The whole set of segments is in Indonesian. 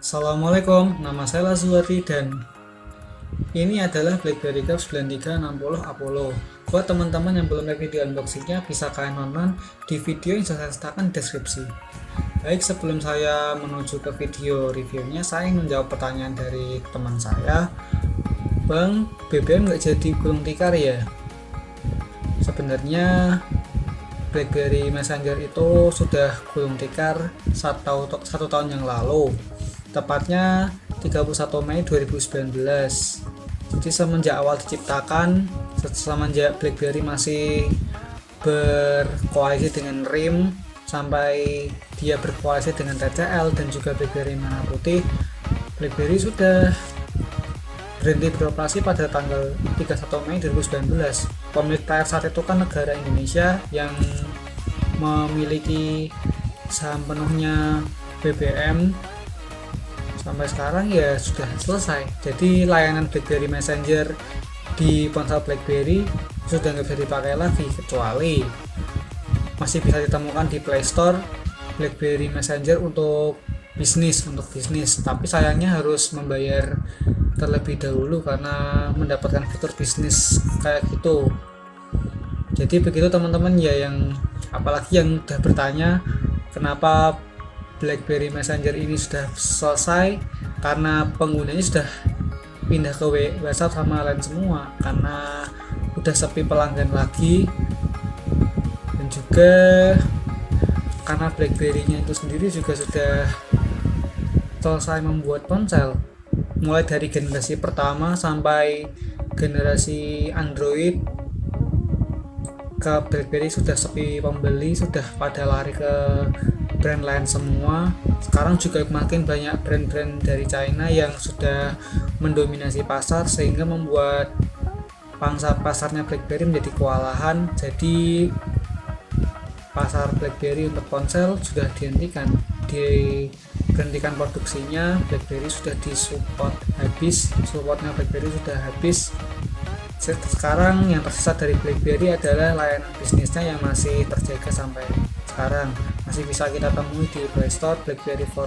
Assalamualaikum, nama saya Lazuardi dan ini adalah BlackBerry Curve 9360 Apollo. Buat teman-teman yang belum lihat video unboxingnya, bisa kalian nonton di video yang saya sertakan deskripsi. Baik, sebelum saya menuju ke video reviewnya, saya ingin menjawab pertanyaan dari teman saya. Bang, BBM nggak jadi gulung tikar ya? Sebenarnya BlackBerry Messenger itu sudah gulung tikar satu tahun yang lalu, tepatnya 31 Mei 2019. Jadi semenjak awal diciptakan, semenjak BlackBerry masih berkoalisi dengan RIM sampai dia berkoalisi dengan TCL dan juga BlackBerry Merah Putih, BlackBerry sudah berhenti beroperasi pada tanggal 31 Mei 2019. Pemilik layar saat itu kan negara Indonesia yang memiliki saham penuhnya BBM. Sampai sekarang ya sudah selesai. Jadi layanan BlackBerry Messenger di ponsel BlackBerry sudah nggak bisa dipakai lagi, kecuali masih bisa ditemukan di Play Store BlackBerry Messenger untuk bisnis. Tapi sayangnya harus membayar terlebih dahulu karena mendapatkan fitur bisnis kayak gitu. Jadi begitu teman-teman ya, yang apalagi yang udah bertanya kenapa BlackBerry Messenger ini sudah selesai, karena penggunanya sudah pindah ke WhatsApp sama lain semua, karena udah sepi pelanggan lagi, dan juga karena BlackBerry-nya itu sendiri juga sudah selesai membuat ponsel, mulai dari generasi pertama sampai generasi Android. Ke BlackBerry sudah sepi pembeli, sudah pada lari ke brand lain semua. Sekarang juga makin banyak brand-brand dari China yang sudah mendominasi pasar, sehingga membuat pangsa pasarnya BlackBerry menjadi kewalahan. Jadi pasar BlackBerry untuk ponsel sudah diberhentikan produksinya. BlackBerry sudah disupport habis, supportnya BlackBerry sudah habis. Sekarang yang tersisa dari BlackBerry adalah layanan bisnisnya yang masih terjaga sampai sekarang. Masih bisa kita temui di Play Store BlackBerry for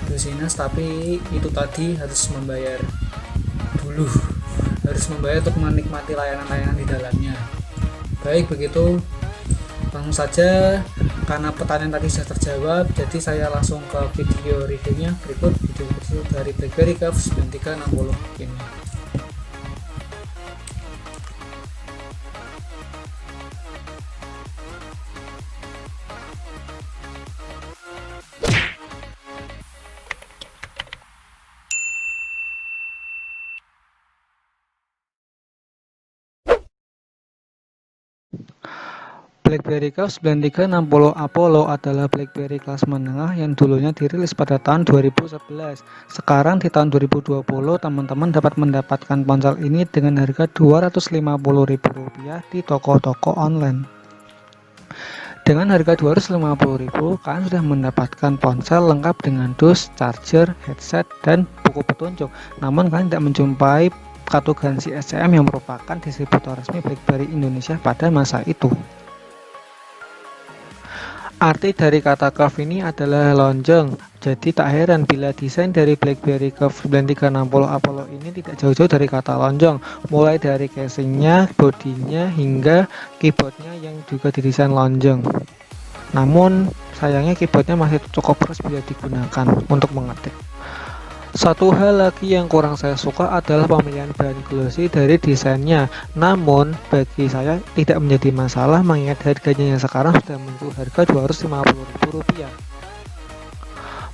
Business, tapi itu tadi harus membayar dulu, harus membayar untuk menikmati layanan-layanan di dalamnya. Baik, begitu langsung saja, karena pertanyaan tadi sudah terjawab, jadi saya langsung ke video reviewnya. Berikut video review dari BlackBerry Curve 9360 ini. BlackBerry Curve 9360 Apollo adalah BlackBerry kelas menengah yang dulunya dirilis pada tahun 2011. Sekarang di tahun 2020, teman-teman dapat mendapatkan ponsel ini dengan harga Rp250.000 di toko-toko online. Dengan harga Rp250.000, kalian sudah mendapatkan ponsel lengkap dengan dus, charger, headset, dan buku petunjuk. Namun kalian tidak menjumpai kartu garansi SCM yang merupakan distributor resmi BlackBerry Indonesia pada masa itu. Arti dari kata curve ini adalah lonjong, jadi tak heran bila desain dari BlackBerry Curve 9360 Apollo ini tidak jauh-jauh dari kata lonjong, mulai dari casingnya, bodinya, hingga keyboardnya yang juga didesain lonjong. Namun sayangnya keyboardnya masih cukup keras bila digunakan untuk mengetik. Satu hal lagi yang kurang saya suka adalah pemilihan bahan glossy dari desainnya. Namun bagi saya tidak menjadi masalah mengingat harganya yang sekarang sudah menyentuh harga Rp250.000.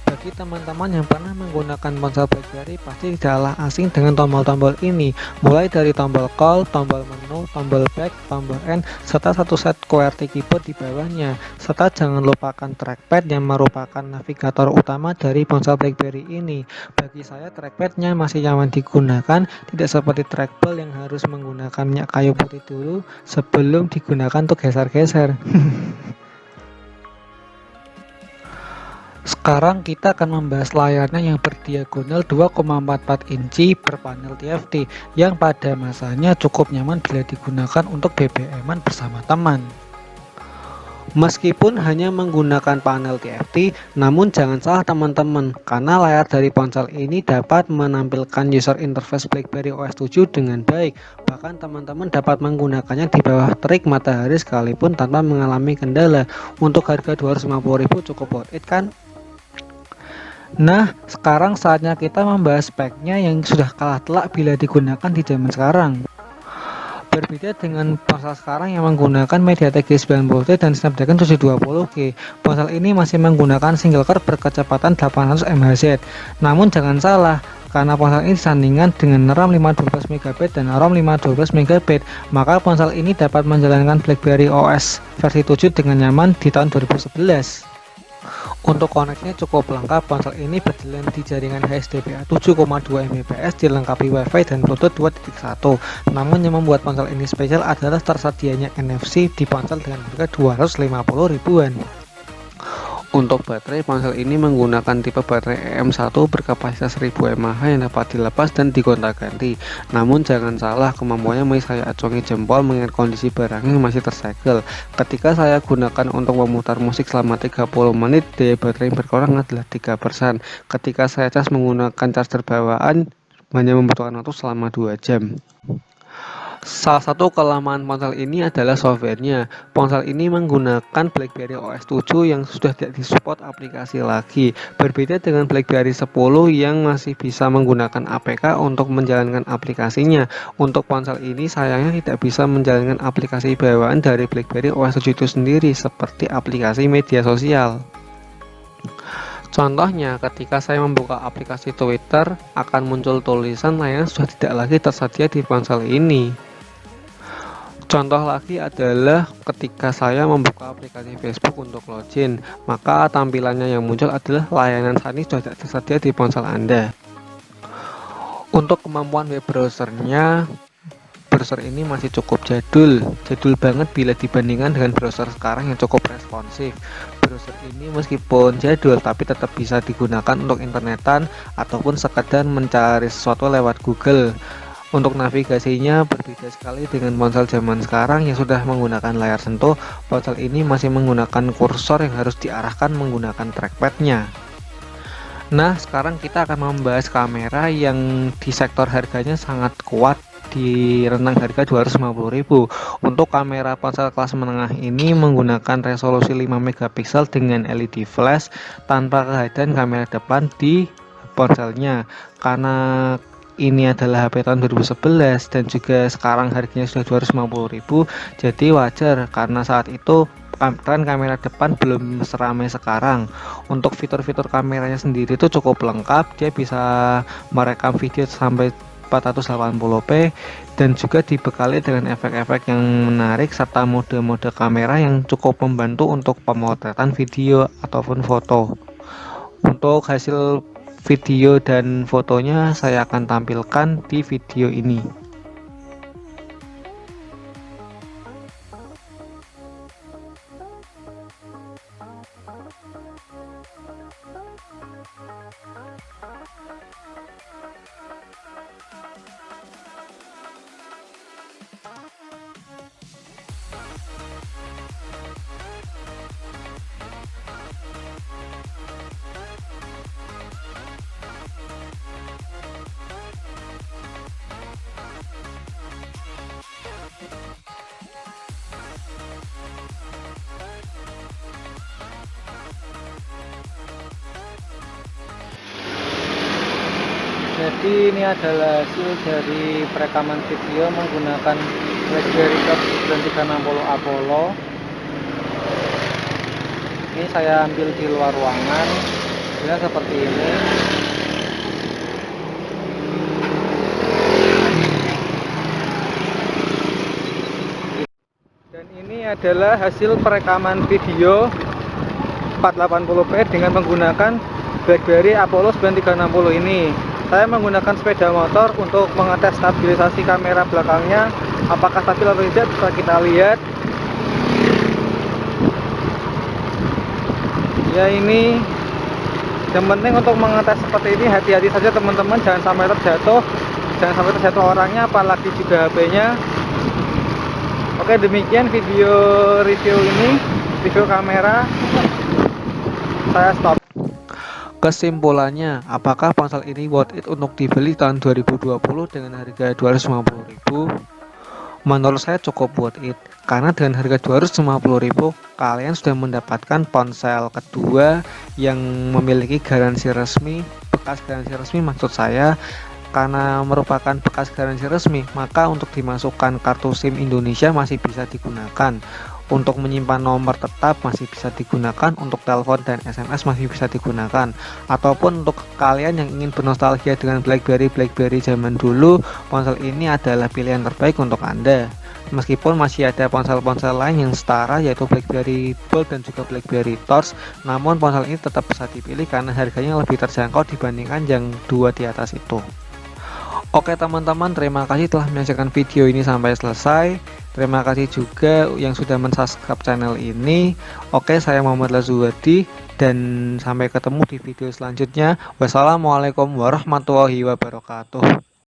Bagi teman-teman yang pernah menggunakan ponsel BlackBerry pasti tidaklah asing dengan tombol-tombol ini, mulai dari tombol call, tombol menu, tombol back, tombol end, serta satu set QWERTY keyboard di bawahnya. Serta jangan lupakan trackpad yang merupakan navigator utama dari ponsel BlackBerry ini. Bagi saya trackpadnya masih nyaman digunakan, tidak seperti trackball yang harus menggunakan minyak kayu putih dulu sebelum digunakan untuk geser-geser. Sekarang kita akan membahas layarnya yang berdiagonal 2,44 inci berpanel TFT yang pada masanya cukup nyaman bila digunakan untuk BBM-an bersama teman. Meskipun hanya menggunakan panel TFT, namun jangan salah teman-teman, karena layar dari ponsel ini dapat menampilkan user interface BlackBerry OS 7 dengan baik. Bahkan teman-teman dapat menggunakannya di bawah terik matahari sekalipun tanpa mengalami kendala. Untuk harga 250.000 cukup worth it kan? Nah, sekarang saatnya kita membahas speknya yang sudah kalah telak bila digunakan di zaman sekarang. Berbeda dengan ponsel sekarang yang menggunakan MediaTek G90T dan Snapdragon 720G, ponsel ini masih menggunakan single core berkecepatan 800 MHz. Namun jangan salah, karena ponsel ini disandingkan dengan RAM 512 MB dan ROM 512 MB, maka ponsel ini dapat menjalankan BlackBerry OS versi 7 dengan nyaman di tahun 2011. Untuk koneksinya cukup lengkap, ponsel ini berjalan di jaringan HSDPA 7,2 Mbps dilengkapi WiFi dan Bluetooth 2.1. Namun yang membuat ponsel ini spesial adalah tersedianya NFC di ponsel dengan harga 250 ribuan. Untuk baterai, ponsel ini menggunakan tipe baterai EM1 berkapasitas 1000 mAh yang dapat dilepas dan digonta-ganti. Namun jangan salah, kemampuannya masih saya acungi jempol mengingat kondisi barangnya masih tersegel. Ketika saya gunakan untuk memutar musik selama 30 menit, daya baterai yang berkurang adalah 3%. Ketika saya cas menggunakan charger bawaan, hanya membutuhkan waktu selama 2 jam. Salah satu kelemahan ponsel ini adalah softwarenya. Ponsel ini menggunakan BlackBerry OS 7 yang sudah tidak disupport aplikasi lagi. Berbeda dengan BlackBerry 10 yang masih bisa menggunakan APK untuk menjalankan aplikasinya. Untuk ponsel ini sayangnya tidak bisa menjalankan aplikasi bawaan dari BlackBerry OS 7 itu sendiri seperti aplikasi media sosial. Contohnya, ketika saya membuka aplikasi Twitter, akan muncul tulisan layanan sudah tidak lagi tersedia di ponsel ini. Contoh lagi adalah ketika saya membuka aplikasi Facebook untuk login, maka tampilannya yang muncul adalah layanan saat ini sudah tidak tersedia di ponsel Anda. Untuk kemampuan web browsernya, browser ini masih cukup jadul banget bila dibandingkan dengan browser sekarang yang cukup responsif. Browser ini meskipun jadul tapi tetap bisa digunakan untuk internetan ataupun sekedar mencari sesuatu lewat Google. Untuk navigasinya berbeda sekali dengan ponsel zaman sekarang yang sudah menggunakan layar sentuh. Ponsel ini masih menggunakan kursor yang harus diarahkan menggunakan trackpadnya. Nah, sekarang kita akan membahas kamera yang di sektor harganya sangat kuat di rentang harga 250.000. Untuk kamera ponsel kelas menengah ini menggunakan resolusi 5 megapiksel dengan LED flash tanpa kehadiran kamera depan di ponselnya. Karena ini adalah HP tahun 2011 dan juga sekarang harganya sudah 250.000, jadi wajar karena saat itu tren kamera depan belum seramai sekarang. Untuk fitur-fitur kameranya sendiri itu cukup lengkap, dia bisa merekam video sampai 480p dan juga dibekali dengan efek-efek yang menarik serta mode-mode kamera yang cukup membantu untuk pemotretan video ataupun foto. Untuk hasil video dan fotonya saya akan tampilkan di video ini. Jadi ini adalah hasil dari perekaman video menggunakan BlackBerry Curve 9360 Apollo. Ini saya ambil di luar ruangan, hasilnya seperti ini. Dan ini adalah hasil perekaman video 480p dengan menggunakan BlackBerry Apollo 9360 ini. Saya menggunakan sepeda motor untuk mengetes stabilisasi kamera belakangnya, apakah stabil atau tidak bisa kita lihat. Ya, ini yang penting untuk mengetes seperti ini hati-hati saja teman-teman, jangan sampai terjatuh orangnya, apalagi juga HP-nya. Oke, demikian video review ini. video kamera, saya stop. Kesimpulannya, apakah ponsel ini worth it untuk dibeli tahun 2020 dengan harga 250.000? Menurut saya cukup worth it, karena dengan harga 250.000 kalian sudah mendapatkan ponsel kedua yang memiliki garansi resmi. Bekas garansi resmi maksud saya, karena merupakan bekas garansi resmi, maka untuk dimasukkan kartu SIM Indonesia masih bisa digunakan. Untuk menyimpan nomor tetap masih bisa digunakan, untuk telepon dan SMS masih bisa digunakan. Ataupun untuk kalian yang ingin bernostalgia dengan BlackBerry zaman dulu, ponsel ini adalah pilihan terbaik untuk Anda. Meskipun masih ada ponsel-ponsel lain yang setara, yaitu BlackBerry Bold dan juga BlackBerry Torch, namun ponsel ini tetap bisa dipilih karena harganya lebih terjangkau dibandingkan yang dua di atas itu. Oke teman-teman, terima kasih telah menyaksikan video ini sampai selesai. Terima kasih juga yang sudah mensubscribe channel ini. Oke, saya Muhammad Lazuardi dan sampai ketemu di video selanjutnya. Wassalamualaikum warahmatullahi wabarakatuh.